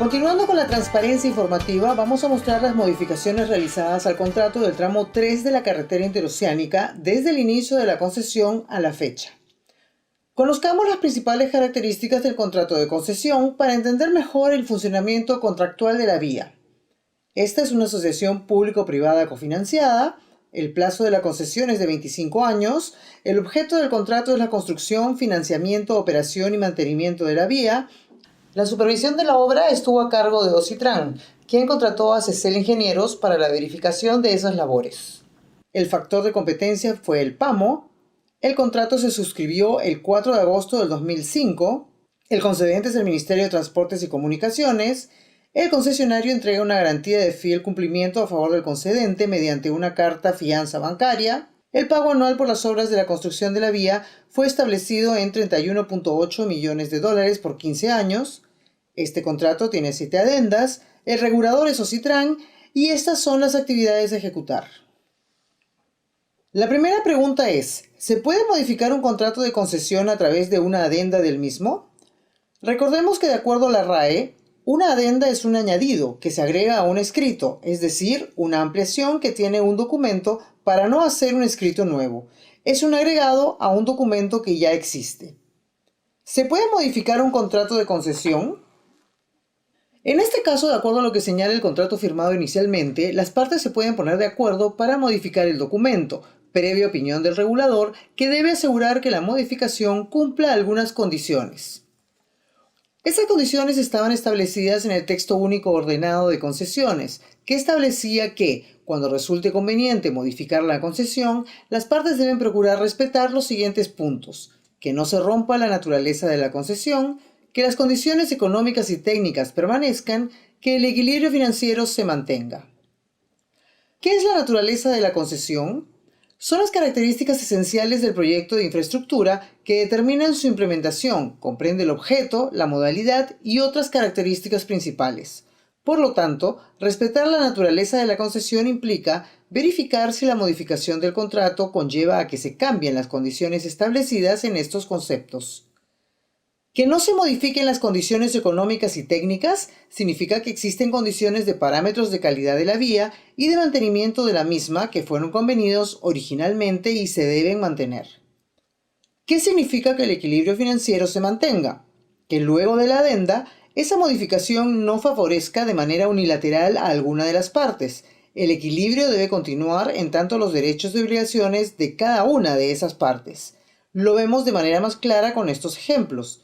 Continuando con la transparencia informativa, vamos a mostrar las modificaciones realizadas al contrato del tramo 3 de la carretera interoceánica desde el inicio de la concesión a la fecha. Conozcamos las principales características del contrato de concesión para entender mejor el funcionamiento contractual de la vía. Esta es una asociación público-privada cofinanciada. El plazo de la concesión es de 25 años. El objeto del contrato es la construcción, financiamiento, operación y mantenimiento de la vía. La supervisión de la obra estuvo a cargo de Ocitran, quien contrató a CECEL Ingenieros para la verificación de esas labores. El factor de competencia fue el PAMO. El contrato se suscribió el 4 de agosto del 2005. El concedente es el Ministerio de Transportes y Comunicaciones. El concesionario entrega una garantía de fiel cumplimiento a favor del concedente mediante una carta fianza bancaria. El pago anual por las obras de la construcción de la vía fue establecido en $31.8 millones por 15 años. Este contrato tiene 7 adendas, el regulador es Ocitran y estas son las actividades a ejecutar. La primera pregunta es, ¿se puede modificar un contrato de concesión a través de una adenda del mismo? Recordemos que de acuerdo a la RAE, una adenda es un añadido que se agrega a un escrito, es decir, una ampliación que tiene un documento para no hacer un escrito nuevo. Es un agregado a un documento que ya existe. ¿Se puede modificar un contrato de concesión? En este caso, de acuerdo a lo que señala el contrato firmado inicialmente, las partes se pueden poner de acuerdo para modificar el documento, previa opinión del regulador, que debe asegurar que la modificación cumpla algunas condiciones. Estas condiciones estaban establecidas en el texto único ordenado de concesiones, que establecía que, cuando resulte conveniente modificar la concesión, las partes deben procurar respetar los siguientes puntos: que no se rompa la naturaleza de la concesión, que las condiciones económicas y técnicas permanezcan, que el equilibrio financiero se mantenga. ¿Qué es la naturaleza de la concesión? Son las características esenciales del proyecto de infraestructura que determinan su implementación, comprende el objeto, la modalidad y otras características principales. Por lo tanto, respetar la naturaleza de la concesión implica verificar si la modificación del contrato conlleva a que se cambien las condiciones establecidas en estos conceptos. Que no se modifiquen las condiciones económicas y técnicas significa que existen condiciones de parámetros de calidad de la vía y de mantenimiento de la misma que fueron convenidos originalmente y se deben mantener. ¿Qué significa que el equilibrio financiero se mantenga? Que luego de la adenda, esa modificación no favorezca de manera unilateral a alguna de las partes. El equilibrio debe continuar en tanto los derechos y obligaciones de cada una de esas partes. Lo vemos de manera más clara con estos ejemplos.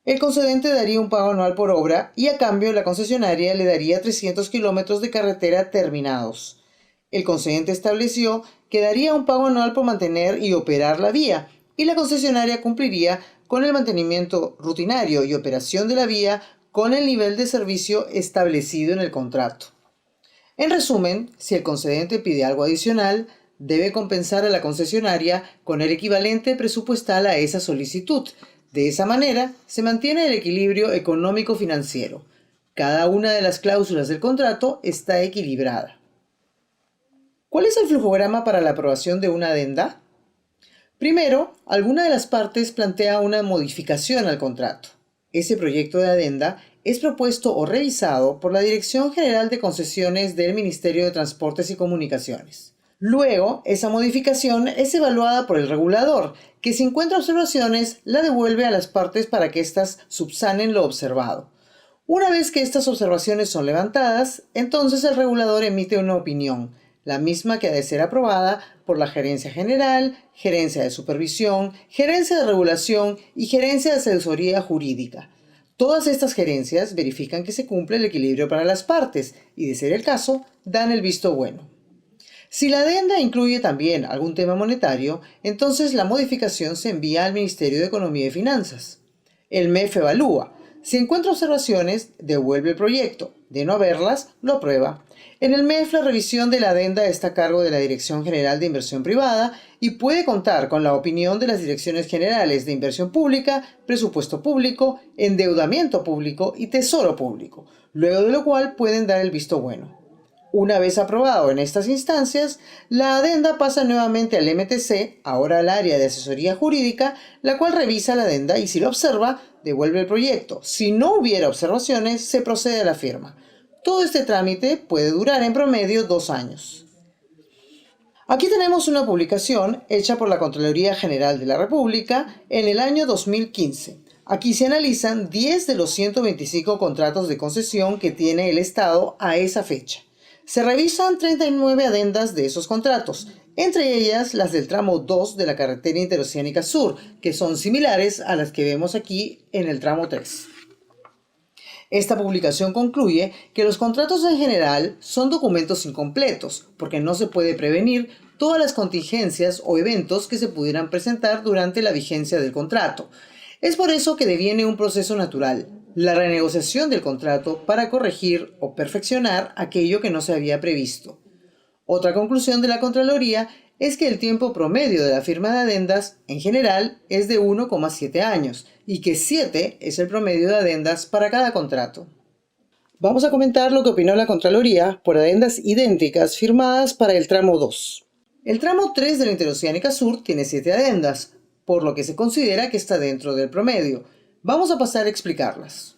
El concedente daría un pago anual por obra y a cambio la concesionaria le daría 300 kilómetros de carretera terminados. El concedente estableció que daría un pago anual por mantener y operar la vía y la concesionaria cumpliría con el mantenimiento rutinario y operación de la vía con el nivel de servicio establecido en el contrato. En resumen, si el concedente pide algo adicional, debe compensar a la concesionaria con el equivalente presupuestal a esa solicitud. De esa manera, se mantiene el equilibrio económico-financiero. Cada una de las cláusulas del contrato está equilibrada. ¿Cuál es el flujograma para la aprobación de una adenda? Primero, alguna de las partes plantea una modificación al contrato. Ese proyecto de adenda es propuesto o revisado por la Dirección General de Concesiones del Ministerio de Transportes y Comunicaciones. Luego, esa modificación es evaluada por el regulador, que si encuentra observaciones, la devuelve a las partes para que éstas subsanen lo observado. Una vez que estas observaciones son levantadas, entonces el regulador emite una opinión, la misma que ha de ser aprobada por la Gerencia General, Gerencia de Supervisión, Gerencia de Regulación y Gerencia de Asesoría Jurídica. Todas estas gerencias verifican que se cumple el equilibrio para las partes y, de ser el caso, dan el visto bueno. Si la adenda incluye también algún tema monetario, entonces la modificación se envía al Ministerio de Economía y Finanzas. El MEF evalúa. Si encuentra observaciones, devuelve el proyecto. De no haberlas, lo aprueba. En el MEF la revisión de la adenda está a cargo de la Dirección General de Inversión Privada y puede contar con la opinión de las Direcciones Generales de Inversión Pública, Presupuesto Público, Endeudamiento Público y Tesoro Público, luego de lo cual pueden dar el visto bueno. Una vez aprobado en estas instancias, la adenda pasa nuevamente al MTC, ahora al área de asesoría jurídica, la cual revisa la adenda y si lo observa, devuelve el proyecto. Si no hubiera observaciones, se procede a la firma. Todo este trámite puede durar en promedio 2 años. Aquí tenemos una publicación hecha por la Contraloría General de la República en el año 2015. Aquí se analizan 10 de los 125 contratos de concesión que tiene el Estado a esa fecha. Se revisan 39 adendas de esos contratos, entre ellas las del tramo 2 de la carretera interoceánica sur, que son similares a las que vemos aquí en el tramo 3. Esta publicación concluye que los contratos en general son documentos incompletos, porque no se puede prevenir todas las contingencias o eventos que se pudieran presentar durante la vigencia del contrato. Es por eso que deviene un proceso natural, la renegociación del contrato para corregir o perfeccionar aquello que no se había previsto. Otra conclusión de la Contraloría es que el tiempo promedio de la firma de adendas, en general, es de 1,7 años y que 7 es el promedio de adendas para cada contrato. Vamos a comentar lo que opinó la Contraloría por adendas idénticas firmadas para el tramo 2. El tramo 3 de la Interoceánica Sur tiene 7 adendas, por lo que se considera que está dentro del promedio. Vamos a pasar a explicarlas.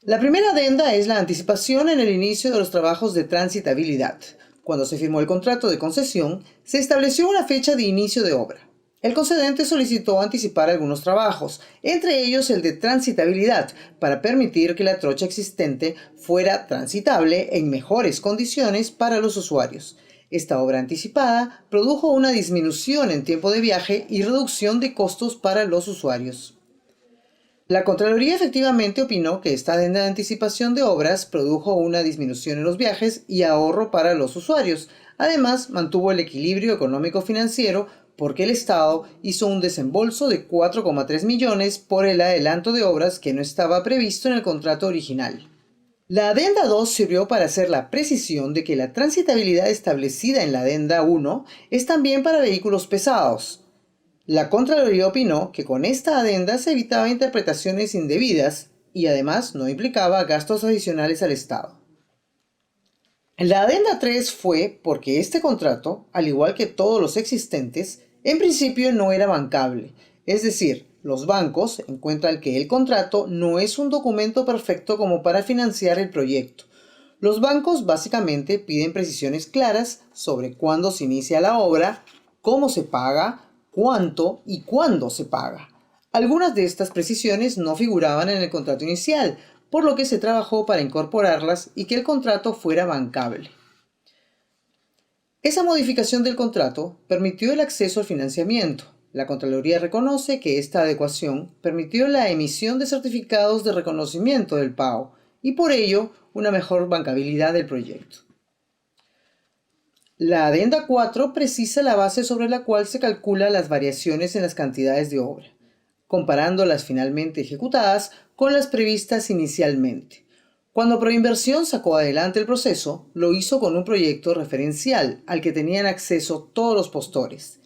La primera adenda es la anticipación en el inicio de los trabajos de transitabilidad. Cuando se firmó el contrato de concesión, se estableció una fecha de inicio de obra. El concedente solicitó anticipar algunos trabajos, entre ellos el de transitabilidad, para permitir que la trocha existente fuera transitable en mejores condiciones para los usuarios. Esta obra anticipada produjo una disminución en tiempo de viaje y reducción de costos para los usuarios. La Contraloría efectivamente opinó que esta adenda de anticipación de obras produjo una disminución en los viajes y ahorro para los usuarios. Además, mantuvo el equilibrio económico-financiero porque el Estado hizo un desembolso de 4,3 millones por el adelanto de obras que no estaba previsto en el contrato original. La adenda 2 sirvió para hacer la precisión de que la transitabilidad establecida en la adenda 1 es también para vehículos pesados. La Contraloría opinó que con esta adenda se evitaba interpretaciones indebidas y además no implicaba gastos adicionales al Estado. La adenda 3 fue porque este contrato, al igual que todos los existentes, en principio no era bancable, es decir, los bancos encuentran que el contrato no es un documento perfecto como para financiar el proyecto. Los bancos básicamente piden precisiones claras sobre cuándo se inicia la obra, cómo se paga, cuánto y cuándo se paga. Algunas de estas precisiones no figuraban en el contrato inicial, por lo que se trabajó para incorporarlas y que el contrato fuera bancable. Esa modificación del contrato permitió el acceso al financiamiento. La Contraloría reconoce que esta adecuación permitió la emisión de certificados de reconocimiento del pago y por ello una mejor bancabilidad del proyecto. La adenda 4 precisa la base sobre la cual se calcula las variaciones en las cantidades de obra, comparando las finalmente ejecutadas con las previstas inicialmente. Cuando Proinversión sacó adelante el proceso, lo hizo con un proyecto referencial al que tenían acceso todos los postores.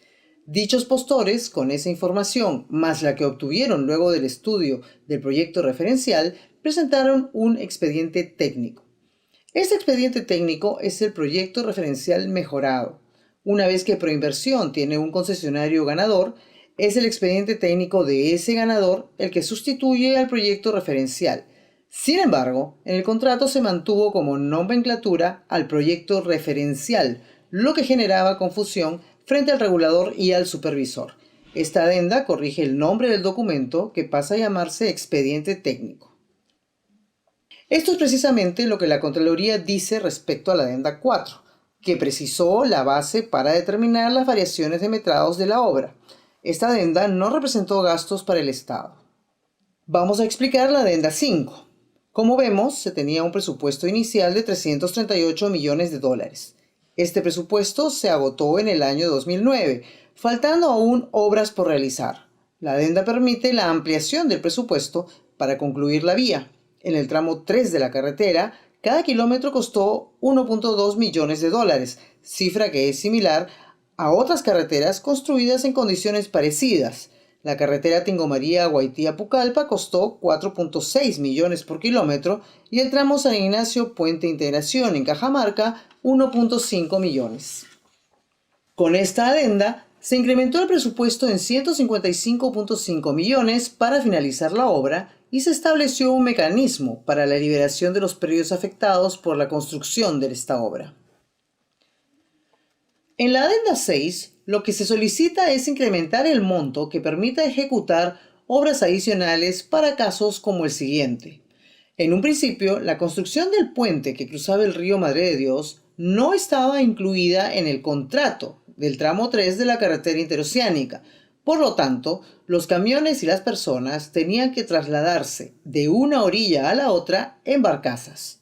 Dichos postores, con esa información, más la que obtuvieron luego del estudio del proyecto referencial, presentaron un expediente técnico. Este expediente técnico es el proyecto referencial mejorado. Una vez que Proinversión tiene un concesionario ganador, es el expediente técnico de ese ganador el que sustituye al proyecto referencial. Sin embargo, en el contrato se mantuvo como nomenclatura al proyecto referencial, lo que generaba confusión frente al regulador y al supervisor. Esta adenda corrige el nombre del documento que pasa a llamarse expediente técnico. Esto es precisamente lo que la Contraloría dice respecto a la adenda 4, que precisó la base para determinar las variaciones de metrados de la obra. Esta adenda no representó gastos para el Estado. Vamos a explicar la adenda 5. Como vemos, se tenía un presupuesto inicial de 338 millones de dólares. Este presupuesto se agotó en el año 2009, faltando aún obras por realizar. La adenda permite la ampliación del presupuesto para concluir la vía. En el tramo 3 de la carretera, cada kilómetro costó 1,2 millones de dólares, cifra que es similar a otras carreteras construidas en condiciones parecidas. La carretera Tingomaría-Guaitía-Pucallpa costó 4,6 millones por kilómetro y el tramo San Ignacio-Puente Integración en Cajamarca 1,5 millones. Con esta adenda se incrementó el presupuesto en 155.5 millones para finalizar la obra y se estableció un mecanismo para la liberación de los predios afectados por la construcción de esta obra. En la Adenda 6, lo que se solicita es incrementar el monto que permita ejecutar obras adicionales para casos como el siguiente. En un principio, la construcción del puente que cruzaba el río Madre de Dios no estaba incluida en el contrato del tramo 3 de la carretera interoceánica. Por lo tanto, los camiones y las personas tenían que trasladarse de una orilla a la otra en barcazas.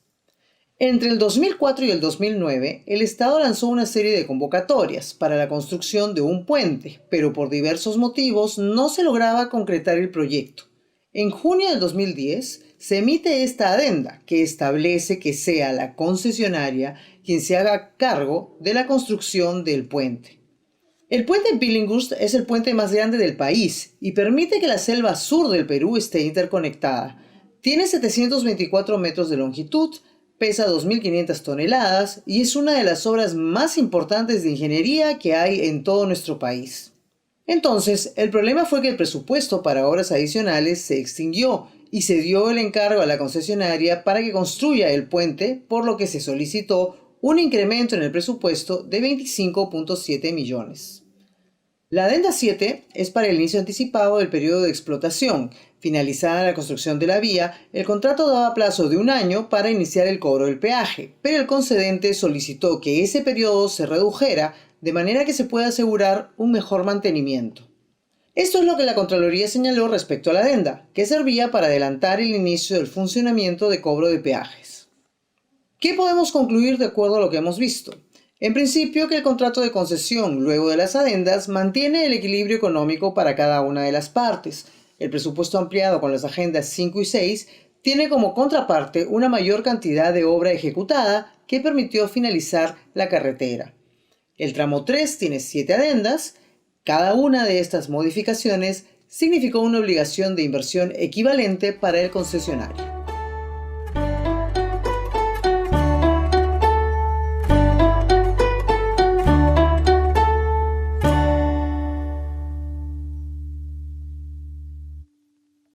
Entre el 2004 y el 2009, el Estado lanzó una serie de convocatorias para la construcción de un puente, pero por diversos motivos no se lograba concretar el proyecto. En junio del 2010 se emite esta adenda que establece que sea la concesionaria quien se haga cargo de la construcción del puente. El puente Billinghurst es el puente más grande del país y permite que la selva sur del Perú esté interconectada. Tiene 724 metros de longitud, pesa 2.500 toneladas y es una de las obras más importantes de ingeniería que hay en todo nuestro país. Entonces, el problema fue que el presupuesto para obras adicionales se extinguió y se dio el encargo a la concesionaria para que construya el puente, por lo que se solicitó un incremento en el presupuesto de 25.7 millones. La Adenda 7 es para el inicio anticipado del periodo de explotación. Finalizada la construcción de la vía, el contrato daba plazo de un año para iniciar el cobro del peaje, pero el concedente solicitó que ese periodo se redujera de manera que se pueda asegurar un mejor mantenimiento. Esto es lo que la Contraloría señaló respecto a la adenda, que servía para adelantar el inicio del funcionamiento de cobro de peajes. ¿Qué podemos concluir de acuerdo a lo que hemos visto? En principio, que el contrato de concesión, luego de las adendas, mantiene el equilibrio económico para cada una de las partes. El presupuesto ampliado con las agendas 5 y 6 tiene como contraparte una mayor cantidad de obra ejecutada que permitió finalizar la carretera. El tramo 3 tiene 7 adendas. Cada una de estas modificaciones significó una obligación de inversión equivalente para el concesionario.